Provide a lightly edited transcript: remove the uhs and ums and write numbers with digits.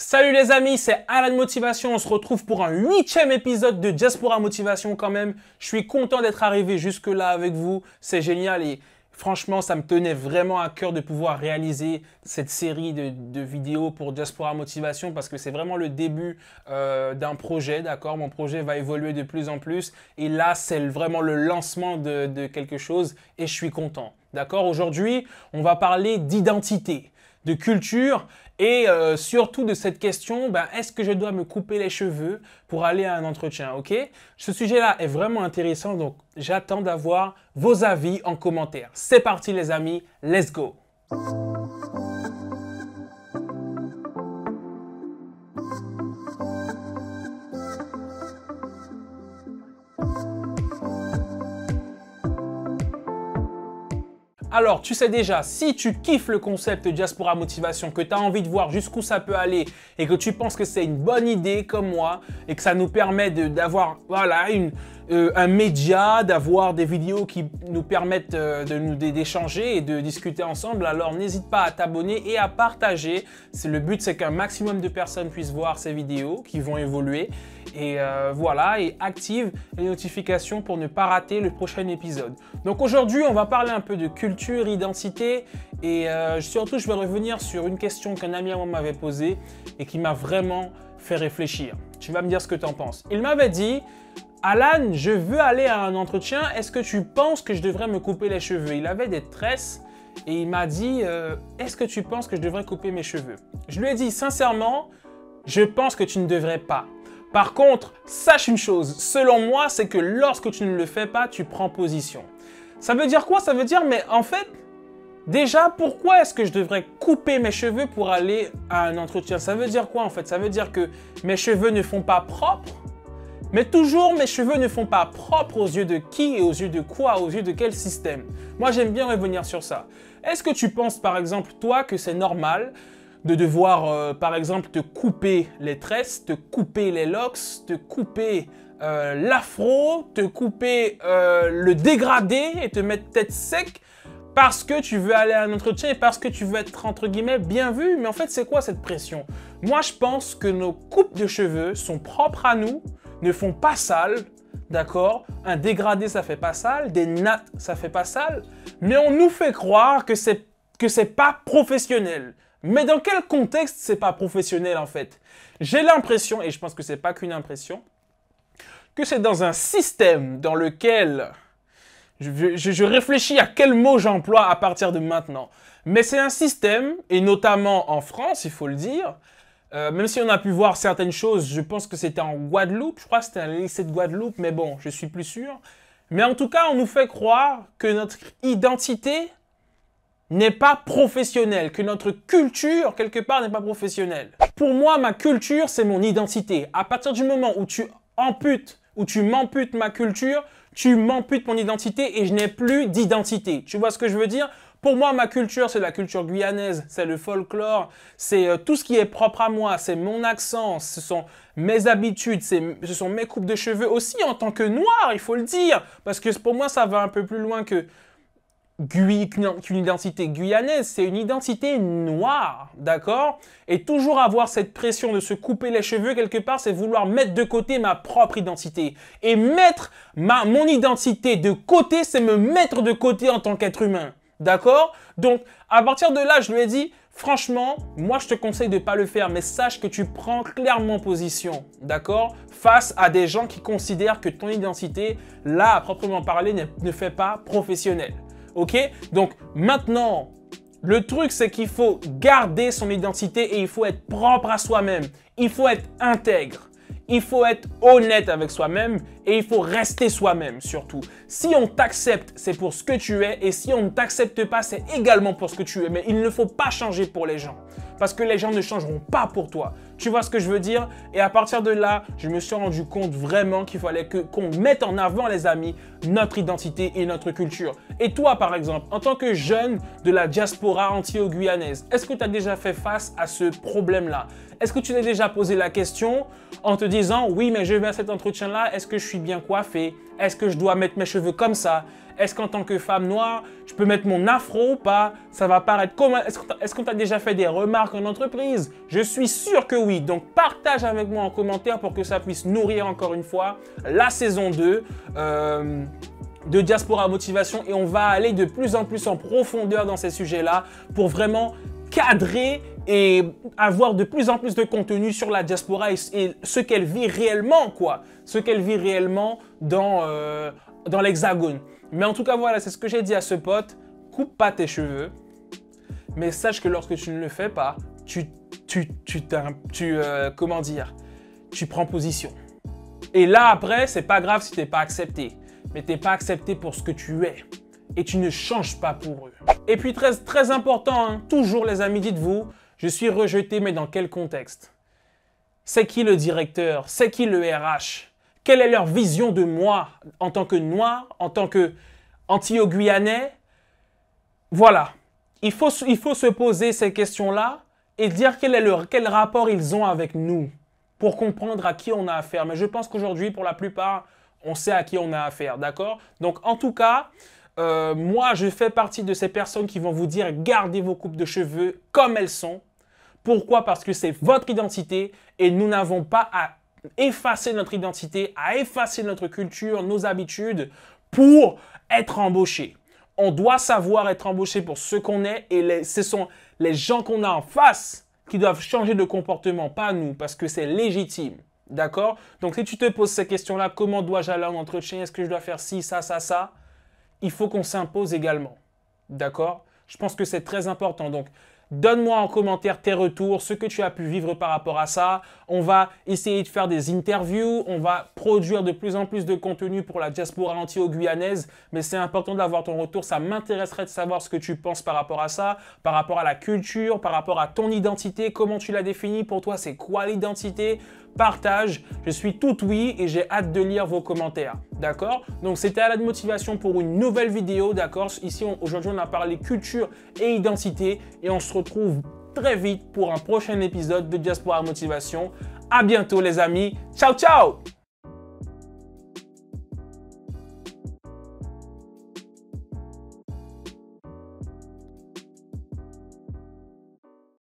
Salut les amis, c'est Alan Motivation. On se retrouve pour un 8e épisode de Diaspora Motivation quand même. Je suis content d'être arrivé jusque là avec vous. C'est génial et franchement, ça me tenait vraiment à cœur de pouvoir réaliser cette série de vidéos pour Diaspora Motivation parce que c'est vraiment le début d'un projet, d'accord? Mon projet va évoluer de plus en plus et là, c'est vraiment le lancement de quelque chose et je suis content, d'accord? Aujourd'hui, on va parler d'identité, de culture et surtout de cette question, est-ce que je dois me couper les cheveux pour aller à un entretien, ok? Ce sujet-là est vraiment intéressant, donc j'attends d'avoir vos avis en commentaire. C'est parti les amis, let's go! Alors, tu sais déjà, si tu kiffes le concept Diaspora Motivation, que tu as envie de voir jusqu'où ça peut aller et que tu penses que c'est une bonne idée comme moi et que ça nous permet d'avoir un média, d'avoir des vidéos qui nous permettent d'échanger et de discuter ensemble, alors n'hésite pas à t'abonner et à partager. Le but, c'est qu'un maximum de personnes puissent voir ces vidéos qui vont évoluer. Et et active les notifications pour ne pas rater le prochain épisode. Donc aujourd'hui, on va parler un peu de culture, identité et surtout, je vais revenir sur une question qu'un ami à moi m'avait posée et qui m'a vraiment fait réfléchir. Tu vas me dire ce que tu en penses. Il m'avait dit, Alan, je veux aller à un entretien, est-ce que tu penses que je devrais me couper les cheveux? Il avait des tresses et il m'a dit, est-ce que tu penses que je devrais couper mes cheveux? Je lui ai dit, sincèrement, je pense que tu ne devrais pas. Par contre, sache une chose, selon moi, c'est que lorsque tu ne le fais pas, tu prends position. Ça veut dire quoi? Ça veut dire, mais en fait, déjà, pourquoi est-ce que je devrais couper mes cheveux pour aller à un entretien? Ça veut dire quoi en fait? Ça veut dire que mes cheveux ne font pas propre, mais toujours mes cheveux ne font pas propre aux yeux de qui et aux yeux de quoi, aux yeux de quel système? Moi, j'aime bien revenir sur ça. Est-ce que tu penses, par exemple, toi, que c'est normal de devoir, par exemple, te couper les tresses, te couper les locks, te couper l'afro, te couper le dégradé et te mettre tête sec parce que tu veux aller à un entretien et parce que tu veux être, entre guillemets, bien vu? Mais en fait, c'est quoi cette pression? Moi, je pense que nos coupes de cheveux sont propres à nous, ne font pas sale, d'accord? Un dégradé, ça fait pas sale, des nattes, ça fait pas sale, mais on nous fait croire que c'est pas professionnel. Mais dans quel contexte c'est pas professionnel en fait? J'ai l'impression, et je pense que c'est pas qu'une impression, que c'est dans un système dans lequel je réfléchis à quel mot j'emploie à partir de maintenant. Mais c'est un système, et notamment en France, il faut le dire, même si on a pu voir certaines choses, je pense que c'était en Guadeloupe, je crois que c'était un lycée de Guadeloupe, mais bon, je suis plus sûr. Mais en tout cas, on nous fait croire que notre identité n'est pas professionnelle, que notre culture, quelque part, n'est pas professionnelle. Pour moi, ma culture, c'est mon identité. À partir du moment où tu m'amputes ma culture, tu m'amputes mon identité et je n'ai plus d'identité. Tu vois ce que je veux dire? Pour moi, ma culture, c'est la culture guyanaise, c'est le folklore, c'est tout ce qui est propre à moi, c'est mon accent, ce sont mes habitudes, ce sont mes coupes de cheveux aussi en tant que noir, il faut le dire. Parce que pour moi, ça va un peu plus loin qu'une identité guyanaise, c'est une identité noire, d'accord? Et toujours avoir cette pression de se couper les cheveux, quelque part, c'est vouloir mettre de côté ma propre identité. Et mettre mon identité de côté, c'est me mettre de côté en tant qu'être humain, d'accord? Donc, à partir de là, je lui ai dit, franchement, moi, je te conseille de ne pas le faire, mais sache que tu prends clairement position, d'accord? Face à des gens qui considèrent que ton identité, là, à proprement parler, ne fait pas professionnel. Ok? Donc maintenant, le truc c'est qu'il faut garder son identité et il faut être propre à soi-même. Il faut être intègre. Il faut être honnête avec soi-même et il faut rester soi-même surtout. Si on t'accepte, c'est pour ce que tu es et si on ne t'accepte pas, c'est également pour ce que tu es. Mais il ne faut pas changer pour les gens parce que les gens ne changeront pas pour toi. Tu vois ce que je veux dire? Et à partir de là, je me suis rendu compte vraiment qu'il fallait qu'on mette en avant, les amis, notre identité et notre culture. Et toi, par exemple, en tant que jeune de la diaspora antilo-guyanaise, est-ce que tu as déjà fait face à ce problème-là? Est-ce que tu t'es déjà posé la question en te disant « Oui, mais je vais à cet entretien-là, est-ce que je suis bien coiffé? Est-ce que je dois mettre mes cheveux comme ça? Est-ce qu'en tant que femme noire, je peux mettre mon afro ou pas? Ça va paraître comment? Est-ce qu'on t'a déjà fait des remarques en entreprise? Je suis sûr que oui. Donc, partage avec moi en commentaire pour que ça puisse nourrir encore une fois la saison 2 de Diaspora Motivation. Et on va aller de plus en plus en profondeur dans ces sujets-là pour vraiment cadrer et avoir de plus en plus de contenu sur la diaspora et ce qu'elle vit réellement, quoi. Ce qu'elle vit réellement dans l'Hexagone. Mais en tout cas, voilà, c'est ce que j'ai dit à ce pote. Coupe pas tes cheveux, mais sache que lorsque tu ne le fais pas, comment dire, tu prends position. Et là, après, c'est pas grave si t'es pas accepté. Mais t'es pas accepté pour ce que tu es. Et tu ne changes pas pour eux. Et puis, très, très important, hein, toujours les amis, dites-vous, je suis rejeté, mais dans quel contexte? C'est qui le directeur? C'est qui le RH? Quelle est leur vision de moi en tant que noir, en tant qu'Antille-Guyanais? Voilà. Il faut se poser ces questions-là et dire quel rapport ils ont avec nous pour comprendre à qui on a affaire. Mais je pense qu'aujourd'hui, pour la plupart, on sait à qui on a affaire, d'accord? Donc, en tout cas, moi, je fais partie de ces personnes qui vont vous dire gardez vos coupes de cheveux comme elles sont. Pourquoi? Parce que c'est votre identité et nous n'avons pas à effacer notre identité, à effacer notre culture, nos habitudes pour être embauché. On doit savoir être embauché pour ce qu'on est et ce sont les gens qu'on a en face qui doivent changer de comportement, pas nous, parce que c'est légitime. D'accord? Donc, si tu te poses ces questions-là, comment dois-je aller en entretien? Est-ce que je dois faire ci, ça, ça, ça? Il faut qu'on s'impose également. D'accord? Je pense que c'est très important. Donc, donne-moi en commentaire tes retours, ce que tu as pu vivre par rapport à ça. On va essayer de faire des interviews, on va produire de plus en plus de contenu pour la diaspora antille-guyanaise, mais c'est important d'avoir ton retour. Ça m'intéresserait de savoir ce que tu penses par rapport à ça, par rapport à la culture, par rapport à ton identité, comment tu la définis. Pour toi, c'est quoi l'identité? Partage, je suis tout oui et j'ai hâte de lire vos commentaires, d'accord? Donc c'était à la motivation pour une nouvelle vidéo, d'accord? Ici, aujourd'hui, on a parlé culture et identité et on se retrouve très vite pour un prochain épisode de Diaspora Motivation. À bientôt les amis, ciao ciao!